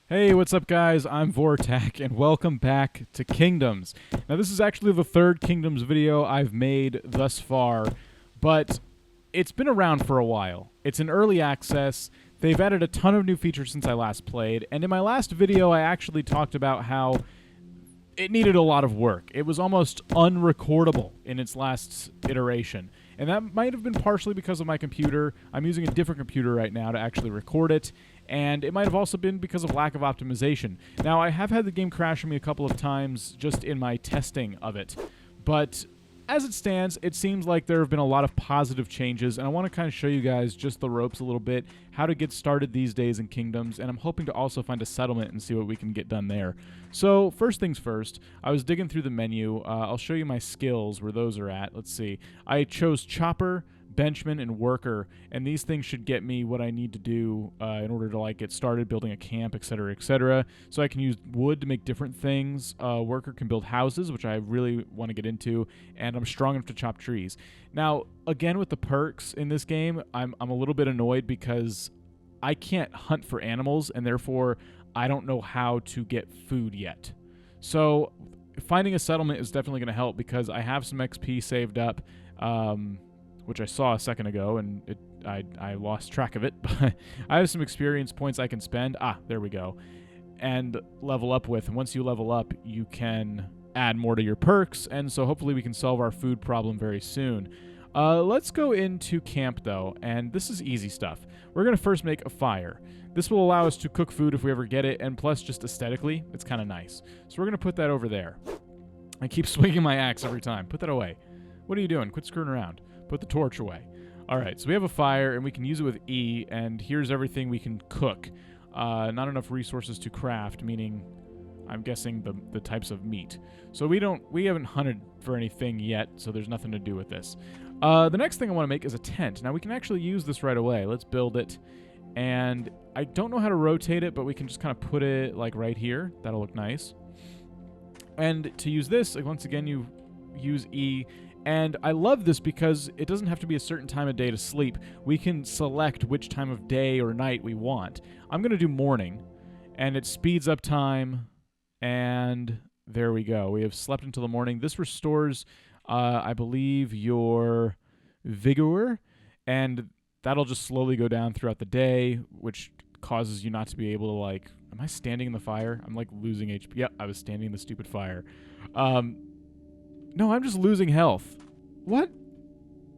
Hey, what's up guys? I'm Vortac and welcome back to Kingdoms. Now this is actually the third Kingdoms video I've made thus far, but it's been around for a while. It's in early access. They've added a ton of new features since I last played, and in my last video I actually talked about how it needed a lot of work. It was almost unrecordable in its last iteration. And that might have been partially because of my computer. I'm using a different computer right now to actually record it. And it might have also been because of lack of optimization. Now, I have had the game crash on me a couple of times just in my testing of it. But as it stands, it seems like there have been a lot of positive changes, and I want to kind of show you guys just the ropes a little bit, how to get started these days in Kingdoms, and I'm hoping to also find a settlement and see what we can get done there. So, first things first, I was digging through the menu. I'll show you my skills, where those are at. Let's see. I chose Chopper, Benchman, and Worker, and these things should get me what I need to do in order to get started building a camp, etc., etc. So I can use wood to make different things. Worker can build houses, which I really want to get into, and I'm strong enough to chop trees. Now, again, with the perks in this game, I'm a little bit annoyed because I can't hunt for animals, and therefore I don't know how to get food yet. So finding a settlement is definitely going to help because I have some XP saved up, which I saw a second ago, and I lost track of it. But I have some experience points I can spend. There we go. And level up with. And once you level up, you can add more to your perks, and so hopefully we can solve our food problem very soon. Let's go into camp, though, and this is easy stuff. We're going to first make a fire. This will allow us to cook food if we ever get it, and plus, just aesthetically, it's kind of nice. So we're going to put that over there. I keep swinging my axe every time. Put that away. What are you doing? Quit screwing around. Put the torch away. All right, so we have a fire, and we can use it with E, and here's everything we can cook. Not enough resources to craft, meaning I'm guessing the types of meat. So we haven't hunted for anything yet, so there's nothing to do with this. The next thing I want to make is a tent. Now, we can actually use this right away. Let's build it, and I don't know how to rotate it, but we can just kind of put it, right here. That'll look nice. And to use this, once again, you use E. And I love this because it doesn't have to be a certain time of day to sleep. We can select which time of day or night we want. I'm going to do morning, and it speeds up time, and there we go. We have slept until the morning. This restores, I believe, your vigor, and that'll just slowly go down throughout the day, which causes you not to be able to, am I standing in the fire? I'm, losing HP. Yep, I was standing in the stupid fire. No, I'm just losing health. What?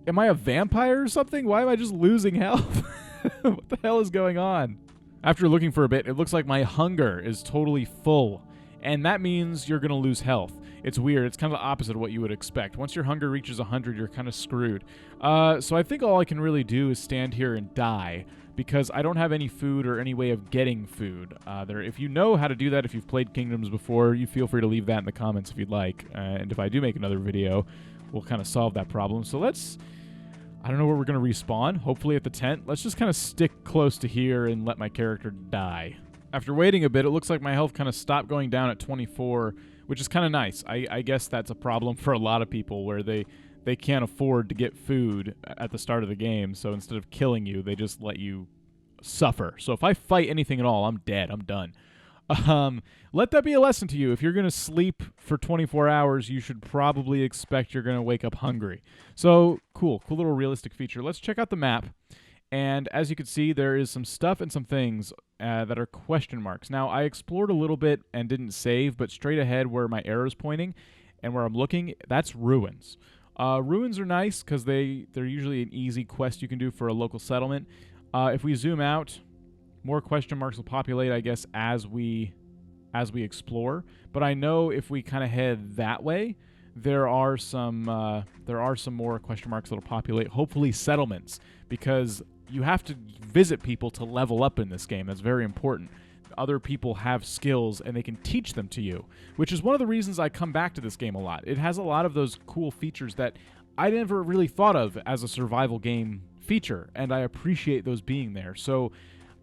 Am I a vampire or something? Why am I just losing health? What the hell is going on? After looking for a bit, it looks like my hunger is totally full. And that means you're going to lose health. It's weird. It's kind of the opposite of what you would expect. Once your hunger reaches 100, you're kind of screwed. So I think all I can really do is stand here and die, because I don't have any food or any way of getting food. If you know how to do that, if you've played Kingdoms before, you feel free to leave that in the comments if you'd like. And if I do make another video, we'll kind of solve that problem. So I don't know where we're going to respawn, hopefully at the tent. Let's just kind of stick close to here and let my character die. After waiting a bit, it looks like my health kind of stopped going down at 24, which is kind of nice. I guess that's a problem for a lot of people where they can't afford to get food at the start of the game, so instead of killing you, they just let you suffer. So if I fight anything at all, I'm dead. I'm done. Let that be a lesson to you. If you're going to sleep for 24 hours, you should probably expect you're going to wake up hungry. So, cool little realistic feature. Let's check out the map. And as you can see, there is some stuff and some things that are question marks. Now, I explored a little bit and didn't save, but straight ahead where my arrow's pointing and where I'm looking, that's ruins. Ruins are nice because they're usually an easy quest you can do for a local settlement. If we zoom out, more question marks will populate, I guess, as we explore. But I know if we kind of head that way, there are some more question marks that'll populate. Hopefully settlements, because you have to visit people to level up in this game. That's very important. Other people have skills and they can teach them to you, which is one of the reasons I come back to this game a lot. It has a lot of those cool features that I never really thought of as a survival game feature, and I appreciate those being there. So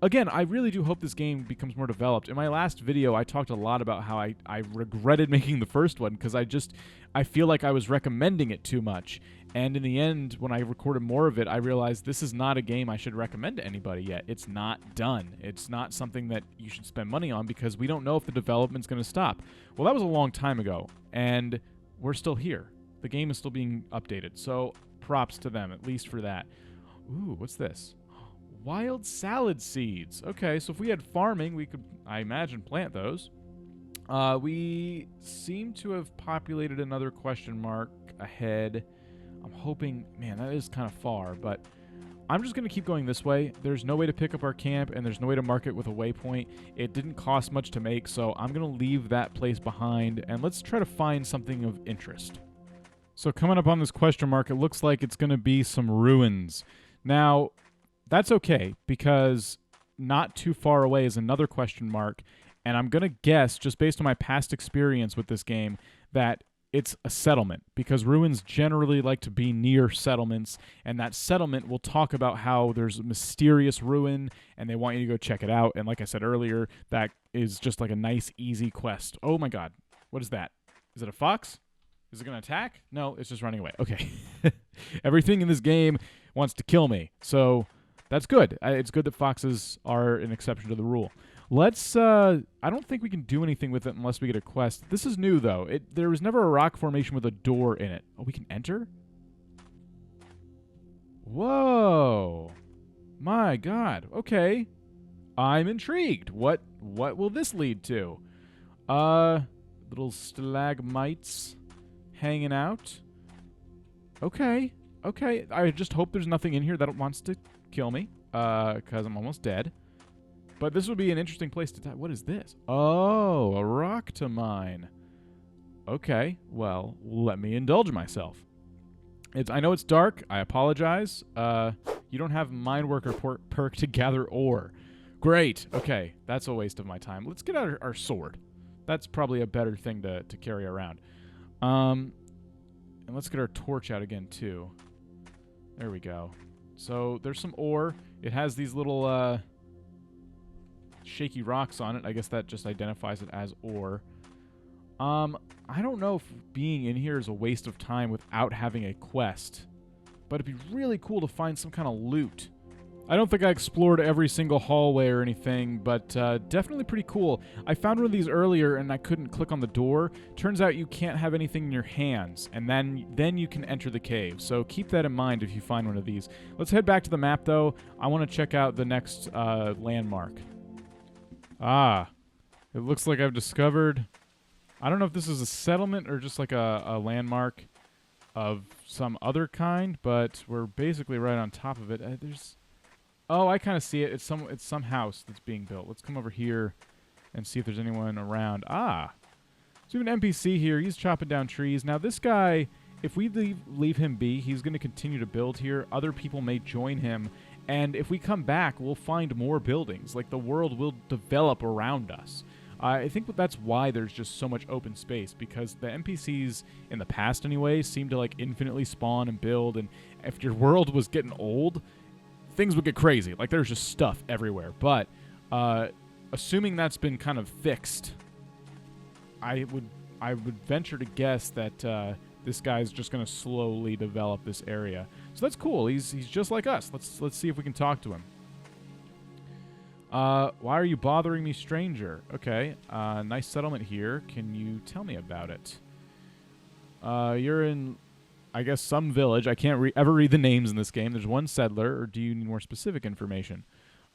again, I really do hope this game becomes more developed. In my last video, I talked a lot about how I regretted making the first one because I feel like I was recommending it too much. And in the end, when I recorded more of it, I realized this is not a game I should recommend to anybody yet. It's not done. It's not something that you should spend money on because we don't know if the development's going to stop. Well, that was a long time ago, and we're still here. The game is still being updated, so props to them, at least for that. Ooh, what's this? Wild salad seeds. Okay, so if we had farming, we could, I imagine, plant those. We seem to have populated another question mark ahead. I'm hoping, man, that is kind of far, but I'm just going to keep going this way. There's no way to pick up our camp, and there's no way to mark it with a waypoint. It didn't cost much to make, so I'm going to leave that place behind, and let's try to find something of interest. So coming up on this question mark, it looks like it's going to be some ruins. Now, that's okay, because not too far away is another question mark, and I'm going to guess, just based on my past experience with this game, that it's a settlement, because ruins generally like to be near settlements, and that settlement will talk about how there's a mysterious ruin, and they want you to go check it out. And like I said earlier, that is just like a nice, easy quest. Oh my god, what is that? Is it a fox? Is it going to attack? No, it's just running away. Okay. Everything in this game wants to kill me, so that's good. It's good that foxes are an exception to the rule. Let's, I don't think we can do anything with it unless we get a quest. This is new, though. There was never a rock formation with a door in it. Oh, we can enter? Whoa. My god. Okay. I'm intrigued. What will this lead to? Little stalagmites hanging out. Okay. Okay. I just hope there's nothing in here that wants to kill me, because I'm almost dead. But this would be an interesting place to die. What is this? Oh, a rock to mine. Okay, well, let me indulge myself. I know it's dark. I apologize. You don't have mine worker perk to gather ore. Great. Okay, that's a waste of my time. Let's get out our sword. That's probably a better thing to carry around. And let's get our torch out again, too. There we go. So there's some ore. It has these little shaky rocks on it. I guess that just identifies it as ore. I don't know if being in here is a waste of time without having a quest, but it'd be really cool to find some kind of loot. I don't think I explored every single hallway or anything, but definitely pretty cool. I found one of these earlier and I couldn't click on the door. Turns out you can't have anything in your hands, and then you can enter the cave. So keep that in mind if you find one of these. Let's head back to the map, though. I want to check out the next landmark. Ah, it looks like I've discovered... I don't know if this is a settlement or just like a landmark of some other kind, but we're basically right on top of it. Oh, I kind of see it. It's some house that's being built. Let's come over here and see if there's anyone around. Ah, so we have an NPC here. He's chopping down trees. Now this guy, if we leave him be, he's going to continue to build here. Other people may join him. And if we come back, we'll find more buildings. Like, the world will develop around us. I think that's why there's just so much open space, because the NPCs in the past anyway seem to like infinitely spawn and build, and if your world was getting old, things would get crazy. Like, there's just stuff everywhere. But assuming that's been kind of fixed, I would venture to guess that this guy's just going to slowly develop this area. So that's cool. He's just like us. Let's see if we can talk to him. Why are you bothering me, stranger? Okay. Nice settlement here. Can you tell me about it? You're in, I guess, some village. I can't ever read the names in this game. There's one settler, or do you need more specific information?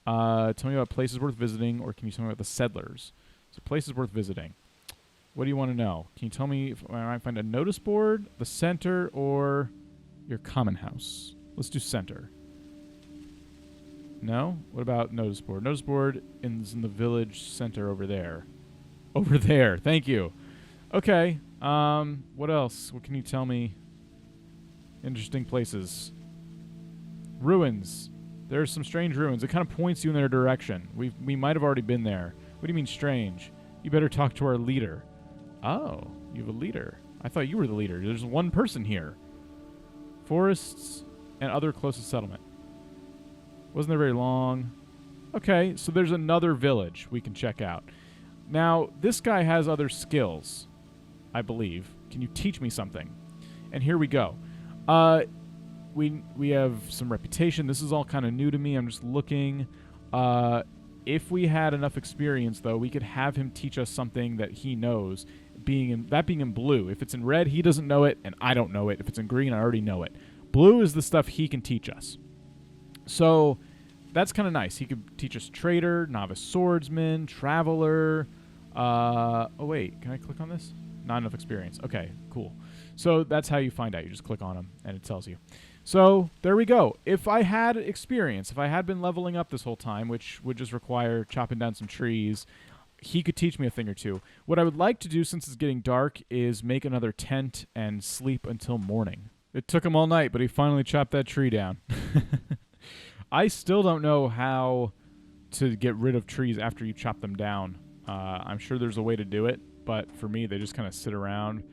Tell me about places worth visiting, or can you tell me about the settlers? So places worth visiting. What do you want to know? Can you tell me if I might find a notice board, the center, or your common house? Let's do center. No? What about notice board? Notice board is in the village center over there. Over there. Thank you. Okay. What else? What can you tell me? Interesting places. Ruins. There's some strange ruins. It kind of points you in their direction. We might have already been there. What do you mean strange? You better talk to our leader. Oh, you have a leader. I thought you were the leader. There's one person here. Forests and other closest settlement. Wasn't there very long. Okay, so there's another village we can check out. Now, this guy has other skills, I believe. Can you teach me something? And here we go. We have some reputation. This is all kind of new to me. I'm just looking. If we had enough experience, though, we could have him teach us something that he knows, being in blue. If it's in red, he doesn't know it, and I don't know it. If it's in green, I already know it. Blue is the stuff he can teach us. So that's kind of nice. He could teach us trader, novice swordsman, traveler. Oh, wait. Can I click on this? Not enough experience. Okay, cool. So that's how you find out. You just click on them, and it tells you. So there we go. If I had experience, if I had been leveling up this whole time, which would just require chopping down some trees, he could teach me a thing or two. What I would like to do, since it's getting dark, is make another tent and sleep until morning. It took him all night, but he finally chopped that tree down. I still don't know how to get rid of trees after you chop them down. I'm sure there's a way to do it, but for me, they just kind of sit around.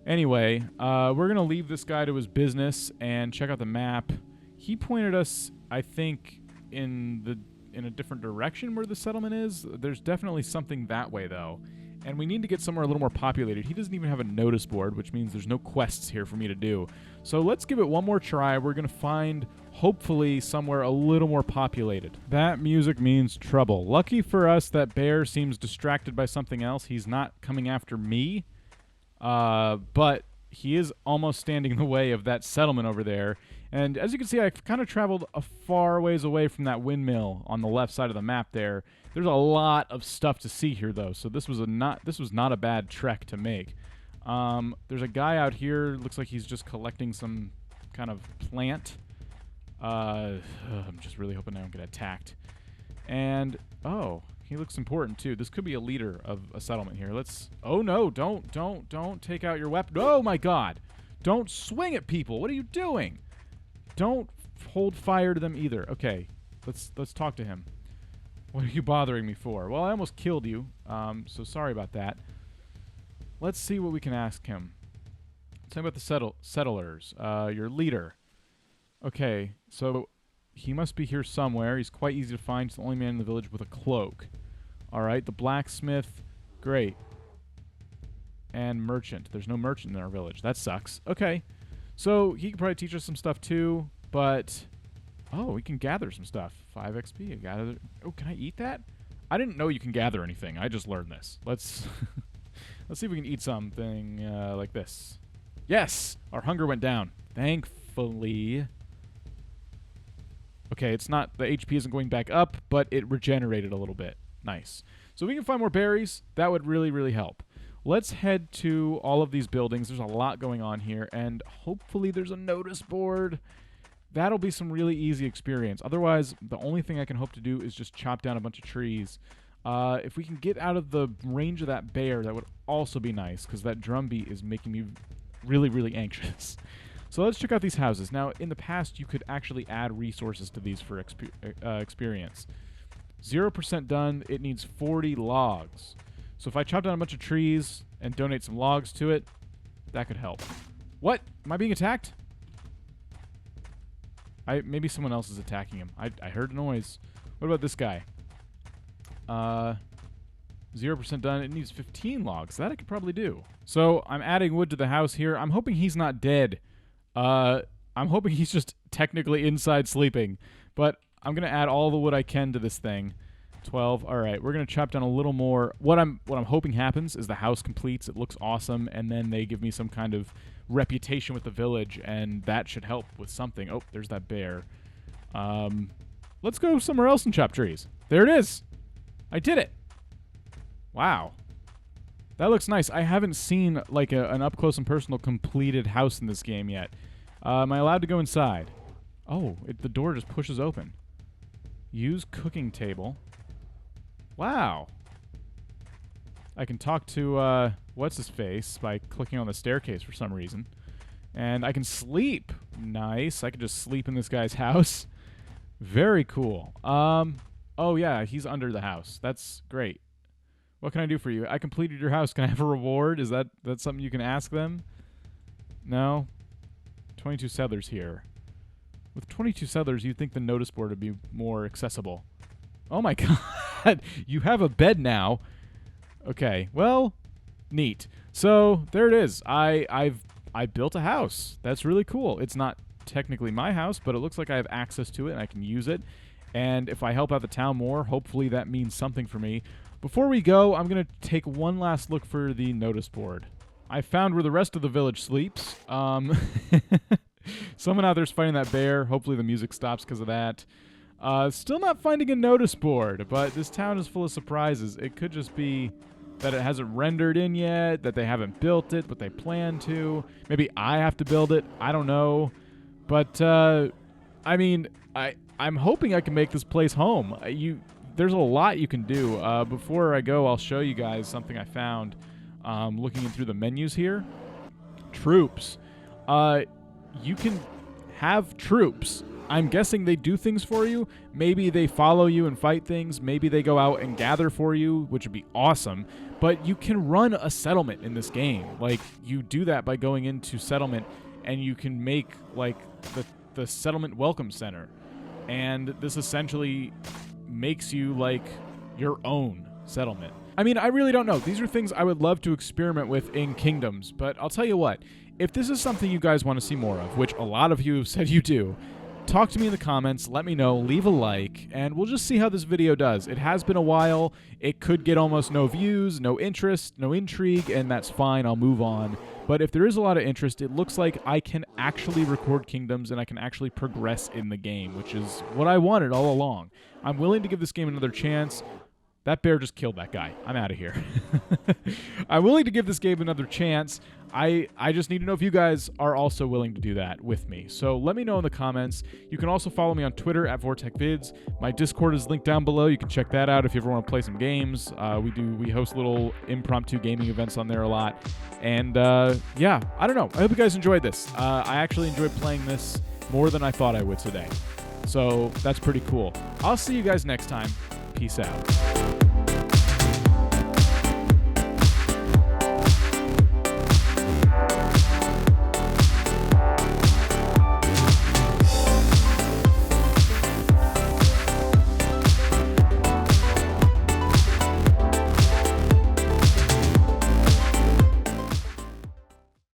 Anyway, we're going to leave this guy to his business and check out the map. He pointed us, I think, in a different direction where the settlement is. There's definitely something that way, though. And we need to get somewhere a little more populated. He doesn't even have a notice board, which means there's no quests here for me to do. So let's give it one more try. We're going to find, hopefully, somewhere a little more populated. That music means trouble. Lucky for us, that bear seems distracted by something else. He's not coming after me. But he is almost standing in the way of that settlement over there. And as you can see, I've kind of traveled a far ways away from that windmill on the left side of the map there. There's a lot of stuff to see here, though, so this was not a bad trek to make. There's a guy out here. Looks like he's just collecting some kind of plant. I'm just really hoping I don't get attacked. And, oh, he looks important, too. This could be a leader of a settlement here. Let's... Oh, no, don't take out your weapon. Oh, my God. Don't swing at people. What are you doing? Don't hold fire to them either. Okay, let's talk to him. What are you bothering me for? Well, I almost killed you, so sorry about that. Let's see what we can ask him. Tell me about the settlers. Your leader. Okay, so he must be here somewhere. He's quite easy to find. He's the only man in the village with a cloak. All right, the blacksmith. Great. And merchant. There's no merchant in our village. That sucks. Okay. So he could probably teach us some stuff too, but... Oh, we can gather some stuff. 5 XP. Gather. Oh, can I eat that? I didn't know you can gather anything. I just learned this. Let's let's see if we can eat something like this. Yes! Our hunger went down. Thankfully. Okay, it's not... The HP isn't going back up, but it regenerated a little bit. Nice. So we can find more berries. That would really, really help. Let's head to all of these buildings. There's a lot going on here, and hopefully there's a notice board. That'll be some really easy experience. Otherwise, the only thing I can hope to do is just chop down a bunch of trees. If we can get out of the range of that bear, that would also be nice, because that drumbeat is making me really, really anxious. So let's check out these houses. Now, in the past, you could actually add resources to these for experience. 0% done. It needs 40 logs. So if I chop down a bunch of trees and donate some logs to it, that could help. What? Am I being attacked? Maybe someone else is attacking him. I heard a noise. What about this guy? 0% done. It needs 15 logs. That I could probably do. So I'm adding wood to the house here. I'm hoping he's not dead. I'm hoping he's just technically inside sleeping. But I'm going to add all the wood I can to this thing. 12. All right, we're going to chop down a little more. What I'm hoping happens is the house completes. It looks awesome, and then they give me some kind of reputation with the village, and that should help with something. Oh, there's that bear. Let's go somewhere else and chop trees. There it is. I did it. Wow. That looks nice. I haven't seen like an up close and personal completed house in this game yet. Am I allowed to go inside? Oh, the door just pushes open. Use cooking table. Wow. I can talk to, what's-his-face by clicking on the staircase for some reason. And I can sleep. Nice. I can just sleep in this guy's house. Very cool. Oh, yeah, he's under the house. That's great. What can I do for you? I completed your house. Can I have a reward? Is that something you can ask them? No? 22 settlers here. With 22 settlers, you'd think the notice board would be more accessible. Oh my god! You have a bed now. Okay, well, neat. So, there it is. I've I built a house. That's really cool. It's not technically my house, but it looks like I have access to it and I can use it. And if I help out the town more, hopefully that means something for me. Before we go, I'm going to take one last look for the notice board. I found where the rest of the village sleeps. Someone out there's fighting that bear. Hopefully the music stops because of that. Still not finding a notice board, but this town is full of surprises. It could just be that it hasn't rendered in yet, that they haven't built it, but they plan to. Maybe I have to build it. I don't know. But, I mean, I'm hoping I can make this place home. There's a lot you can do. Before I go, I'll show you guys something I found looking through the menus here. Troops. You can have troops. I'm guessing they do things for you. Maybe they follow you and fight things. Maybe they go out and gather for you, which would be awesome. But you can run a settlement in this game. Like, you do that by going into settlement, and you can make, like, the settlement welcome center. And this essentially makes you, like, your own settlement. I mean, I really don't know. These are things I would love to experiment with in Kingdoms. But I'll tell you what. If this is something you guys want to see more of, which a lot of you have said you do, talk to me in the comments, let me know, leave a like, and we'll just see how this video does. It has been a while. It could get almost no views, no interest, no intrigue, and that's fine. I'll move on. But if there is a lot of interest, it looks like I can actually record Kingdoms and I can actually progress in the game, which is what I wanted all along. I'm willing to give this game another chance. That bear just killed that guy. I'm out of here. I'm willing to give this game another chance. I just need to know if you guys are also willing to do that with me. So let me know in the comments. You can also follow me on Twitter at VortacVids. My Discord is linked down below. You can check that out if you ever want to play some games. We host little impromptu gaming events on there a lot. And yeah, I don't know. I hope you guys enjoyed this. I actually enjoyed playing this more than I thought I would today. So that's pretty cool. I'll see you guys next time. Peace out.